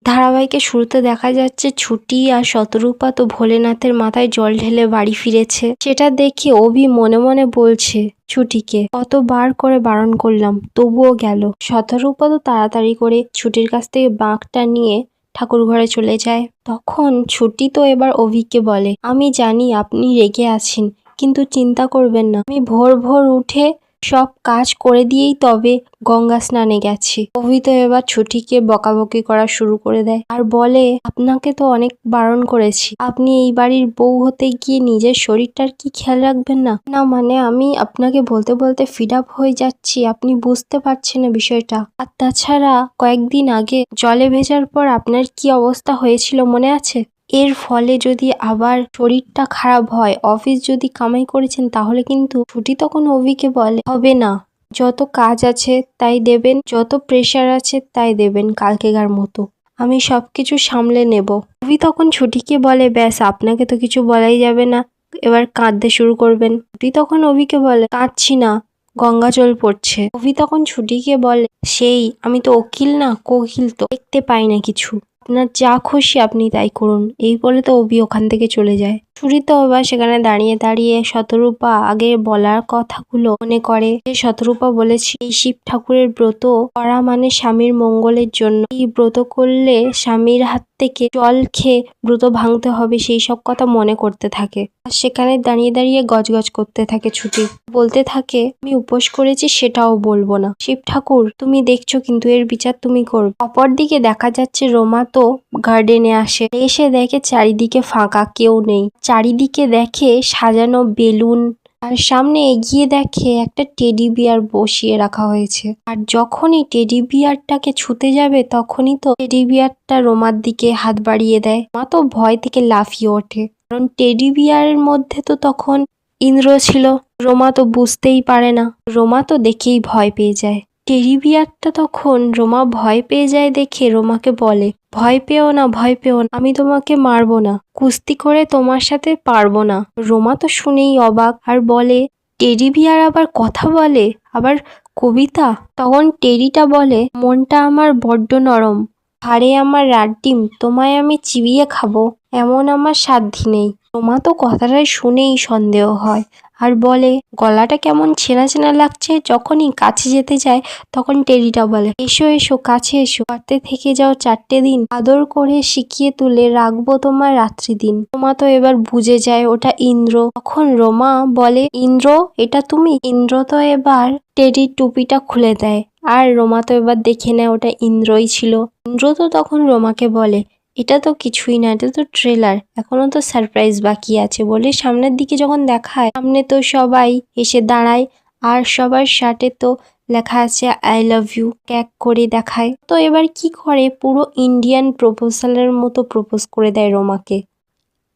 ধারাবাহিকে শুরুতে দেখা যাচ্ছে ছুটি আর শতরূপা তো ভোলেনাথের মাথায় জল ঢেলে বাড়ি ফিরেছে। সেটা দেখে অভি মনে মনে বলছে ছুটিকে, কতবার করে বারণ করলাম তবুও গেল। শতরূপা তো তাড়াতাড়ি করে ছুটির কাছ থেকে বাঁকটা নিয়ে ঠাকুর ঘরে চলে যায়। তখন ছুটি তো এবার অভিকে বলে, আমি জানি আপনি রেগে আছেন, কিন্তু চিন্তা করবেন না, আমি ভোর ভোর উঠে সব কাজ করে দিয়েই তবে গঙ্গা স্নানে গেছি। অভি তো এবার ছুটিকে বকাবকি করা শুরু করে দেয় আর বলে, আপনাকে তো অনেক বারণ করেছি, আপনি এই বাড়ির বউ হতে গিয়ে নিজের শরীরটার কি খেয়াল রাখবেন না? না মানে আমি আপনাকে বলতে বলতে ফিড আপ হয়ে যাচ্ছি, আপনি বুঝতে পারছেন না বিষয়টা। আর তাছাড়া কয়েকদিন আগে জলে ভেজার পর আপনার কি অবস্থা হয়েছিল মনে আছে? এর ফলে যদি আবার শরীরটা খারাপ হয়, অফিস যদি কামাই করেছেন, তাহলে কিন্তু ছুটি তখন অভিকে বলে, হবে না, যত কাজ আছে তাই দেবেন, যত প্রেশার আছে তাই দেবেন কালকেকার মতো, আমি সবকিছু সামলে নেব। অভি তখন ছুটিকে বলে, ব্যাস আপনাকে তো কিছু বলাই যাবে না, এবার কাঁদতে শুরু করবেন। ছুটি তখন অভিকে বলে, কাঁদছি না, গঙ্গা জল পড়ছে। অভি তখন ছুটিকে বলে, সেই আমি তো উকিল না কোকিল, তো দেখতে পাই না কিছু, আপনার যা খুশি আপনি তাই করুন। এই বলে তো অভি ওখান থেকে চলে যায়। ছুটি তো আবার সেখানে দাঁড়িয়ে দাঁড়িয়ে শতরূপা আগে বলার কথাগুলো মনে করে। যে শতরূপা বলেছে এই শিব ঠাকুরের ব্রত করা মানে স্বামীর মঙ্গলের জন্য, এই ব্রত করলে স্বামীর হাত থেকে জল খেয়ে ব্রত ভাঙতে হবে, সেই সব কথা মনে করতে থাকে। আর সেখানে দাঁড়িয়ে দাঁড়িয়ে গজগজ করতে থাকে ছুটি, বলতে থাকে, আমি উপোস করেছি সেটাও বলবো না, শিব ঠাকুর তুমি দেখছো কিন্তু এর বিচার তুমি করবে। অপরদিকে দেখা যাচ্ছে রোমা তো গার্ডেনে আসে, এসে দেখে চারিদিকে ফাঁকা, কেউ নেই। চারিদিকে দেখে সাজানো বেলুন, আর সামনে এগিয়ে দেখে একটা টেডি বিয়ার বসিয়ে রাখা হয়েছে। আর যখনই টেডি বিয়ারটাকে ছুতে যাবে, তখনই তো টেডি বিয়ারটা রোমার দিকে হাত বাড়িয়ে দেয়। মা তো ভয় থেকে লাফিয়ে ওঠে, কারণ টেডি বিয়ারের মধ্যে তো তখন ইন্দ্র ছিল। রোমা তো বুঝতেই পারে না, রোমা তো দেখেই ভয় পেয়ে যায়। টেডি বিয়ারটা তখন রোমা ভয় পেয়ে যায় দেখে রোমাকে বলে, ভয় পেও না, ভয় পেও না, আমি তোমাকে মারবো না, কুস্তি করে তোমার সাথে পারবো না। রোমা তো শুনেই অবাক আর বলে, টেডি বিয়ার আবার কথা বলে, আবার কবিতা? তখন টেডিটা বলে, মনটা আমার বড্ড নরম, হাড়ে আমার রাত ডিম, তোমায় আমি চিবিয়ে খাবো এমন আমার সাধ্যি নেই। রোমা তো কথাটাই শুনেই সন্দেহ হয় আর বলে, গলাটা কেমন ছেঁড়া ছেঁড়া লাগছে। যখনই কাছে যেতে যায় তখন টেডিটা বলে, এসো এসো কাছে এসো, পারতে থেকে যাও 4টে দিন, আদর করে শিখিয়ে তুলে রাখবো তোমার রাত্রি দিন। রোমা তো এবার বুঝে যায় ওটা ইন্দ্র। তখন রোমা বলে, ইন্দ্র এটা তুমি? ইন্দ্র তো এবার টেডির টুপিটা খুলে দেয় আর রোমা তো এবার দেখে নেয় ওটা ইন্দ্রই ছিল। ইন্দ্র তো তখন রোমাকে বলে, এটা তো কিছুই না, এটা তো ট্রেলার, এখনো তো সারপ্রাইজ বাকি আছে, বলে সামনের দিকে যখন দেখায়, সামনে তো সবাই এসে দাঁড়ায় আর সবার শার্টে তো লেখা আছে আই লাভ ইউ, ক্যাক করে দেখায়। তো এবার কি করে, পুরো ইন্ডিয়ান প্রপোজালের মতো প্রপোজ করে দেয় রোমাকে।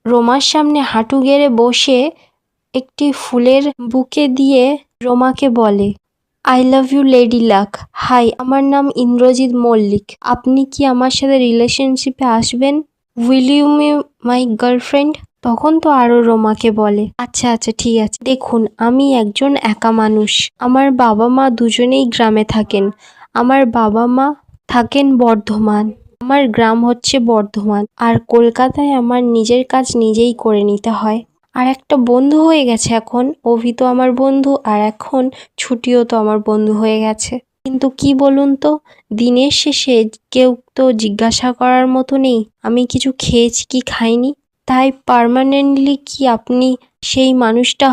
রোমার সামনে হাঁটু গেড়ে বসে একটি ফুলের বুকে দিয়ে রোমাকে বলে, I love you lady luck, hi আমার নাম ইন্দ্রজিৎ মল্লিক, আপনি কি আমার সাথে রিলেশনশিপে আসবেন? Will you me my girlfriend? তখন তো আরো রোমাকে বলে, আচ্ছা আচ্ছা ঠিক আছে, দেখুন আমি একজন একা মানুষ, আমার বাবা মা দুজনেই গ্রামে থাকেন, আমার বাবা মা থাকেন বর্ধমান, আমার গ্রাম হচ্ছে বর্ধমান, আর কলকাতায় আমার নিজের কাজ নিজেই করে নিতে হয়। আর একটা বন্ধু হয়ে গেছে এখন, অভি তো আমার বন্ধু, আর এখন ছুটিও তো আমার বন্ধু হয়ে গেছে। কিন্তু কি বলুন তো, দিনের শেষে কেউ তো জিজ্ঞাসা করার মতো নেই আমি কিছু খেয়েছি কি খাইনি, তাই পার্মানেন্টলি কি আপনি সেই মানুষটা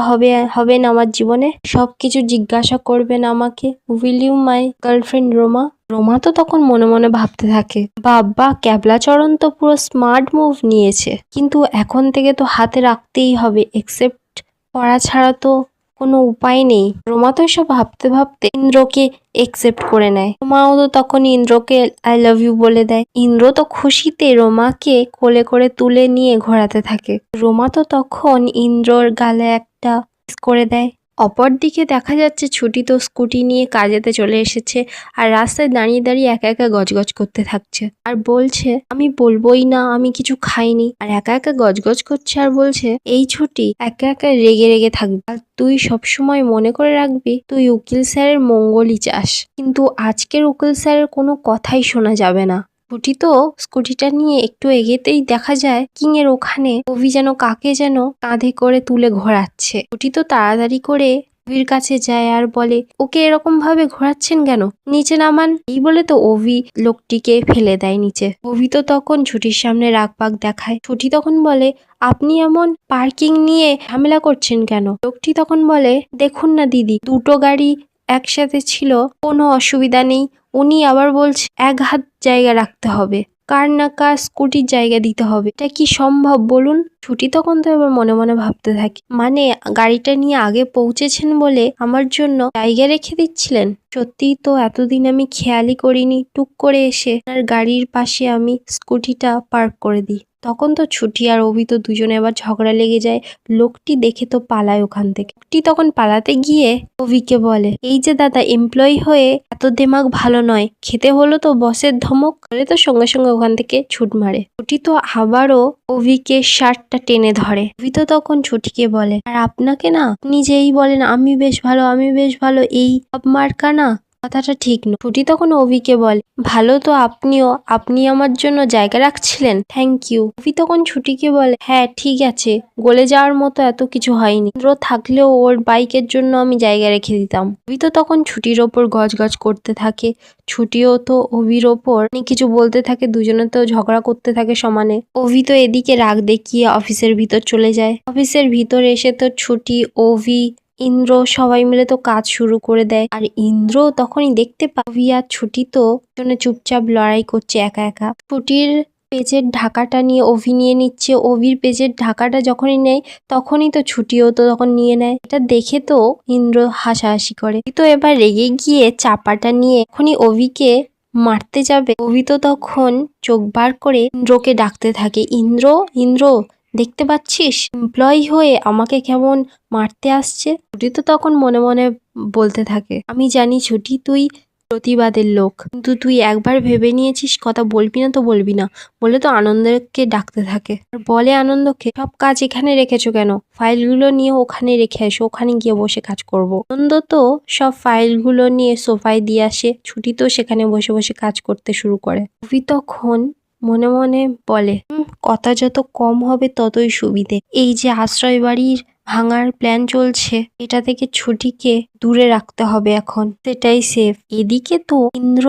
হবেন আমার জীবনে, সবকিছু জিজ্ঞাসা করবেন আমাকে, will you my girlfriend Roma? Roma তো তখন মনে মনে ভাবতে থাকে, বাবা ক্যাবলাচরণ তো পুরো স্মার্ট মুভ নিয়েছে, কিন্তু এখন থেকে তো হাতে রাখতেই হবে, একসেপ্ট করা ছাড়া তো কোনো উপায় নেই। রোমা তো এসব ভাবতে ভাবতে ইন্দ্রকে একসেপ্ট করে নেয়। রোমাও তো তখন ইন্দ্রকে আই লাভ ইউ বলে দেয়। ইন্দ্র তো খুশিতে রোমাকে কোলে করে তুলে নিয়ে ঘোরাতে থাকে। রোমা তো তখন ইন্দ্রর গালে একটা কিস করে দেয়। অপরদিকে দেখা যাচ্ছে ছুটি তো স্কুটি নিয়ে কাজেতে চলে এসেছে আর রাস্তায় দাঁড়িয়ে দাঁড়িয়ে একা একা গজগজ করতে থাকছে আর বলছে, আমি বলবোই না আমি কিছু খাইনি, আর একা একা গজগজ করছে আর বলছে, এই ছুটি একা একা রেগে রেগে থাকবি, আর তুই সবসময় মনে করে রাখবি তুই উকিল স্যারের মঙ্গলই চাস, কিন্তু আজকের উকিল স্যারের কোনো কথাই শোনা যাবে না, ছুটি তো স্কুটিটা নিয়ে একটু এগোতেই দেখা যায় কিং এর ওখানে অভি যেন কাকে যেন কাঁধে করে তুলে ঘোরাচ্ছে। ছুটি তো তাড়াতাড়ি করে অভির কাছে যায় আর বলে, ওকে এরকম ভাবে ঘোরাচ্ছেন কেন, নিচে নামান। এই বলে তো অভি লোকটিকে ফেলে দেয় নিচে। অভি তো তখন ছুটির সামনে রাগ পাগ দেখায়। ছুটি তখন বলে, আপনি এমন পার্কিং নিয়ে ঝামেলা করছেন কেন? লোকটি তখন বলে, দেখুন না দিদি, দুটো গাড়ি একসাথে ছিল, কোনো অসুবিধা নেই। উনি আবার বলছে 1 হাত জায়গা রাখতে হবে, কার না কার স্কুটির জায়গা দিতে হবে, এটা কি সম্ভব বলুন? ছুটি তখন তো এবার মনে মনে ভাবতে থাকে, মানে গাড়িটা নিয়ে আগে পৌঁছেছেন বলে আমার জন্য জায়গা রেখে দিচ্ছিলেন? সত্যিই তো এতদিন আমি খেয়ালই করিনি, টুক করে এসে আর গাড়ির পাশে আমি স্কুটিটা পার্ক করে দিই। তখন তো ছুটি আর অভি তো দুজনে আবার ঝগড়া লেগে যায়। লোকটি দেখে তো পালায় ওখান থেকে। লোকটি তখন পালাতে গিয়ে অভিকে বলে, এই যে দাদা, এমপ্লয়ি হয়ে এত দেমাগ ভালো নয়, খেতে হলো তো বসের ধমক, বলে তো সঙ্গে সঙ্গে ওখান থেকে ছুট মারে। ছুটি তো আবারও অভিকে শার্টটা টেনে ধরে। অভি তো তখন ছুটিকে বলে, আর আপনাকে না, আপনি যেই বলেন আমি বেশ ভালো, আমি বেশ ভালো, এই সব মার্কা না, কথাটা ঠিক নয়। ছুটি তখন অভিকে বলে, ভালো তো আপনিও, আপনি আমার জন্য জায়গা রাখছিলেন, থ্যাংক ইউ। অভি তখন ছুটিকে বলে, হ্যাঁ ঠিক আছে, গলে যাওয়ার মতো এত কিছু হয়নি, ইন্দ্র থাকলেও ওর বাইকের জন্য আমি জায়গা রেখে দিতাম। অভি তো তখন ছুটির ওপর গজগজ করতে থাকে। ছুটিও তো অভির ওপর কিছু বলতে থাকে, দুজনে তো ঝগড়া করতে থাকে সমানে। অভি তো এদিকে রাগ দেখিয়ে অফিসের ভিতর চলে যায়। অফিসের ভিতর এসে তো ছুটি, অভি, ইন্দ্র সবাই মিলে তো কাজ শুরু করে দেয়। আর ইন্দ্র তখনই দেখতে পায় অভি আর ছুটি তো জন্য চুপচাপ লড়াই করছে একা একা। ছুটির পেজের ঢাকাটা নিয়ে অভি নিয়ে নিচ্ছে, অভির পেজের ঢাকাটা যখনই নেয় তখনই তো ছুটিও তো তখন নিয়ে নেয়। এটা দেখে তো ইন্দ্র হাসাহাসি করে। তো এবার রেগে গিয়ে চাপাটা নিয়ে এখনই অভিকে মারতে যাবে। অভি তো তখন চোখ বার করে ইন্দ্রকে ডাকতে থাকে, ইন্দ্র, ইন্দ্র, দেখতে পাচ্ছিস এমপ্লয়ি হয়ে আমাকে কেমন মারতে আসছে? ছুটি তো তখন মনে মনে বলতে থাকে, আমি জানি ছুটি তুই প্রতিবাদের লোক, কিন্তু তুই একবার ভেবে নিয়েছিস কথা বলবি না তো বলবি না, বলে তো আনন্দকে ডাকতে থাকে। আর বলে আনন্দকে, সব কাজ এখানে রেখেছো কেন? ফাইলগুলো নিয়ে ওখানে রেখে আসো, ওখানে গিয়ে বসে কাজ করব। আনন্দ তো সব ফাইলগুলো নিয়ে সোফায় দিয়ে আসে। ছুটি তো সেখানে বসে বসে কাজ করতে শুরু করে। অভি তখন মনে মনে বলে, কথা যত কম হবে ততই সুবিধে। এই যে আশ্রয় বাড়ির ভাঙার প্ল্যান চলছে, এটা থেকে ছুটিকে দূরে রাখতে হবে এখন, সেটাই সেফ। এদিকে তো ইন্দ্র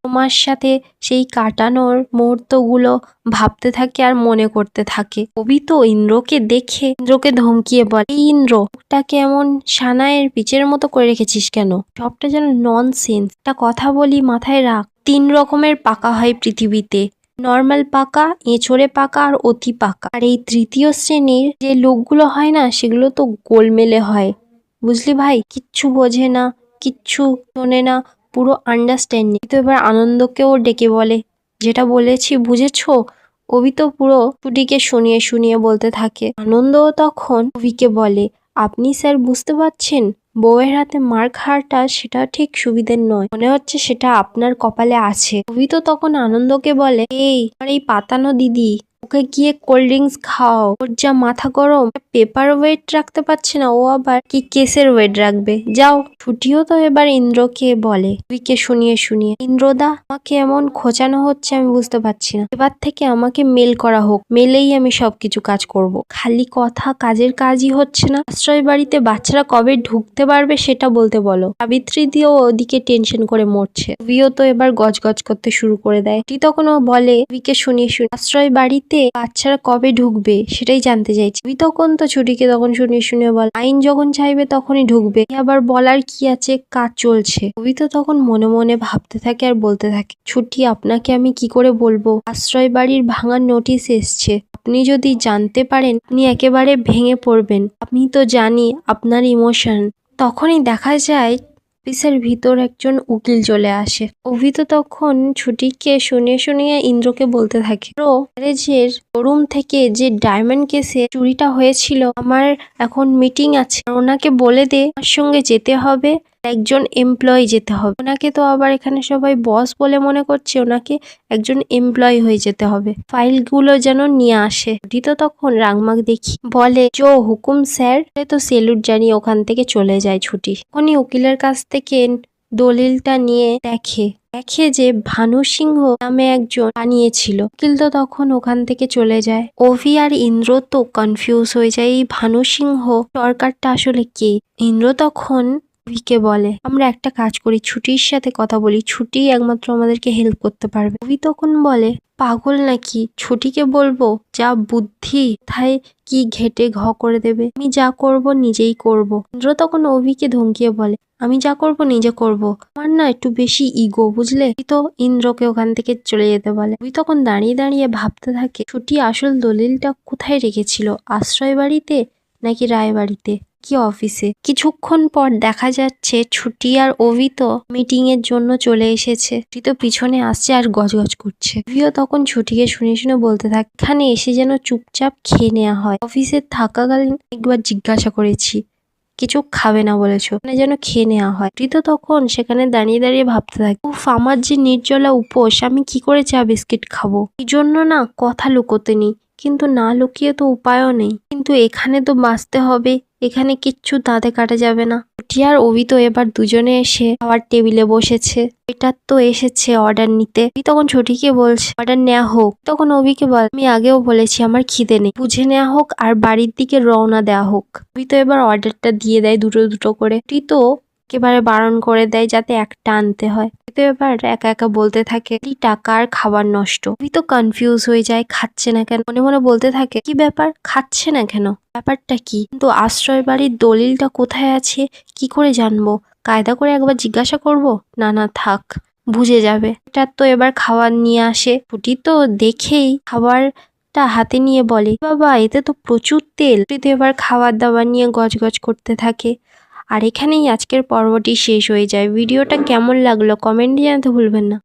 তোমার সাথে সেই কাটানোর মুহূর্তগুলো ভাবতে থাকে আর মনে করতে থাকে। অভি তো ইন্দ্রকে দেখে ইন্দ্রকে ধমকিয়ে বলে, এই ইন্দ্র, ওটাকে এমন সানাইয়ের পিচের মতো করে রেখেছিস কেন? সবটা যেন ননসেন্স। একটা কথা বলি মাথায় রাখ, 3 রকমের পাকা হয় পৃথিবীতে, নর্মাল পাকা, এঁচড়ে পাকা আর অতি পাকা। আর এই তৃতীয় শ্রেণীর যে লোকগুলো হয় না, সেগুলো তো গোলমেলে হয়, বুঝলি ভাই? কিচ্ছু বোঝে না, কিচ্ছু শোনে না, পুরো আন্ডারস্ট্যান্ডিং। তো এবার আনন্দকেও ডেকে বলে, যেটা বলেছি বুঝেছো? অভি তো পুরো ছুটিকে শুনিয়ে শুনিয়ে বলতে থাকে। আনন্দও তখন অভিকে বলে, আপনি স্যার বুঝতে পারছেন, বউয়ের হাতে মার খাওয়াটা সেটা ঠিক সুবিধের নয়, মনে হচ্ছে সেটা আপনার কপালে আছে। অভি তো তখন আনন্দকে বলে, এই আর এই পাতানো দিদি, ওকে গিয়ে কোল্ড ড্রিঙ্কস খাও, ওর যা মাথা গরম, পেপার ওয়েট রাখতে পারছে না, ও আবার কি কেসের ওয়েট রাখবে, যাও। ছুটিও তো এবার ইন্দ্রকে বলে, অভিকে শুনিয়ে শুনিয়ে, ইন্দ্রদা, আমাকে এমন খোঁচানো হচ্ছে আমি বুঝতে পারছি না, এবার থেকে আমাকে মেল করা হোক, মেলেই আমি সবকিছু কাজ করব। খালি কথা, কাজের কাজই হচ্ছে না। আশ্রয় বাড়িতে বাচ্চারা কবে ঢুকতে পারবে সেটা বলতে বলো। সাবিত্রী দিয়েও ওদিকে টেনশন করে মরছে। অভিও তো এবার গজগজ করতে শুরু করে দেয়। তখন ও বলে, অভিকে শুনিয়ে শুনিয়ে, আশ্রয় বাড়িতে বাচ্চারা কবে ঢুকবে সেটাই জানতে চাইছি। অভি তখন তো ছুটিকে তখন শুনিয়ে শুনিয়ে বল, আইন যখন চাইবে তখনই ঢুকবে, আবার বলার কি আছে, কাজ চলছে। অভি তো তখন মনে মনে ভাবতে থাকে আর বলতে থাকে, ছুটি, আপনাকে আমি কি করে বলবো, আশ্রয় বাড়ির ভাঙার নোটিশ এসছে, আপনি যদি জানতে পারেন আপনি একেবারে ভেঙে পড়বেন, আমি তো জানি আপনার ইমোশন। তখনই দেখা যায় অফিসের ভিতর একজন উকিল চলে আসে। অভি তো তখন ছুটিকে শুনিয়ে শুনিয়ে ইন্দ্রকে বলতে থাকে, গ্যারেজের শোরুম থেকে যে ডায়মন্ড কেসে চুরিটা হয়েছিল, আমার এখন মিটিং আছে, ওনাকে বলে দে আমার সঙ্গে যেতে হবে, একজন এমপ্লয়ি যেতে হবে। ওনাকে তো আবার এখানে সবাই বস বলে মনে করছে, ওনাকে একজন এমপ্লয়ি হয়ে যেতে হবে, ফাইলগুলো যেন নিয়ে আসে। ছুটি তো তখন রাগমাগ দেখি বলে, জো হুকুম স্যার, তো সেলুট জানিয়ে ওখান থেকে চলে যায় ছুটি। উনি উকিলের কাছ থেকে দলিলটা নিয়ে দেখে, দেখে যে ভানু সিংহ নামে একজন বানিয়েছিল। উকিল তো তখন ওখান থেকে চলে যায়। অভি আর ইন্দ্র তো কনফিউজ হয়ে যায় এই ভানু সিংহ সরকারটা আসলে কে। ইন্দ্র তখন অভিকে বলে আমরা একটা কাজ করি, ছুটির সাথে কথা বলি, ছুটি একমাত্র আমাদেরকে হেল্প করতে পারবে। অভি তখন বলে পাগল নাকি, ছুটিকে বলবো যা বুদ্ধি কোথায় কি ঘেটে ঘ করে দেবে, আমি যা করব নিজেই করব। ইন্দ্র তখন অভিকে ধমকিয়ে বলে আমি যা করব নিজে করব, আমার না একটু বেশি ইগো বুঝলে। তো ইন্দ্রকে ওখান থেকে চলে যেতে বলে। অভি তখন দাঁড়িয়ে দাঁড়িয়ে ভাবতে থাকে ছুটি আসল দলিলটা কোথায় রেখেছিল, আশ্রয় বাড়িতে নাকি রায় বাড়িতে কি অফিসে। কিছুক্ষণ পর দেখা যাচ্ছে ছুটি আর অভি তো মিটিং এর জন্য চলে এসেছে। ছুটি তো পিছনে আসছে আর গজগজ করছে। অভিও তখন ছুটিকে শুনে শুনে বলতে থাকে এখানে এসে যেন চুপচাপ খেয়ে নেওয়া হয়, অফিসে থাকাকালীন একবার জিজ্ঞাসা করেছি কিছু খাবে না বলেছো, মানে যেন খেয়ে নেওয়া হয়। ছুটি তো তখন সেখানে দাঁড়িয়ে দাঁড়িয়ে ভাবতে থাকে উফ আমার যে নির্জলা উপোস, আমি কি করে চা বিস্কিট খাবো। এই জন্য না কথা লুকোতে নেই, কিন্তু না লুকিয়ে তো উপায়ও নেই, কিন্তু এখানে তো বাঁচতে হবে, এখানে কিচ্ছু দাঁতে কাটা যাবে না। ছুটি আর অভি তো এবার দুজনে এসে খাওয়ার টেবিলে বসেছে। এটার তো এসেছে অর্ডার নিতে। অভি তখন ছুটিকে বলছে অর্ডার নেওয়া হোক। তখন অভিকে বল আমি আগেও বলেছি আমার খিদে নেই, বুঝে নেওয়া হোক আর বাড়ির দিকে রওনা দেওয়া হোক। অভি তো এবার অর্ডারটা দিয়ে দেয় দুটো দুটো করে। ছুটি তো একেবারে বারণ করে দেয় যাতে একটা আনতে হয়। তো এবার একা একা বলতে থাকে এই টাকা আর খাবার নষ্ট। অভি তো কনফিউজ হয়ে যায় খাচ্ছে না কেন, মনে মনে বলতে থাকে কি ব্যাপার খাচ্ছে না কেন, ব্যাপারটা কি, কিন্তু আশ্রয় বাড়ির দলিলটা কোথায় আছে কি করে জানবো, কায়দা করে একবার জিজ্ঞাসা করব, না না থাক বুঝে যাবে। এটা তো এবার খাবার নিয়ে আসে। ছুটি তো দেখেই খাবারটা হাতে নিয়ে বলে বাবা এতে তো প্রচুর তেল। ছুটি তো এবার খাবার দাবার নিয়ে গজগজ করতে থাকে। আর এখানেই আজকের পর্বটি শেষ হয়ে যায়। ভিডিওটা কেমন লাগলো কমেন্টে জানাতে ভুলবেন না।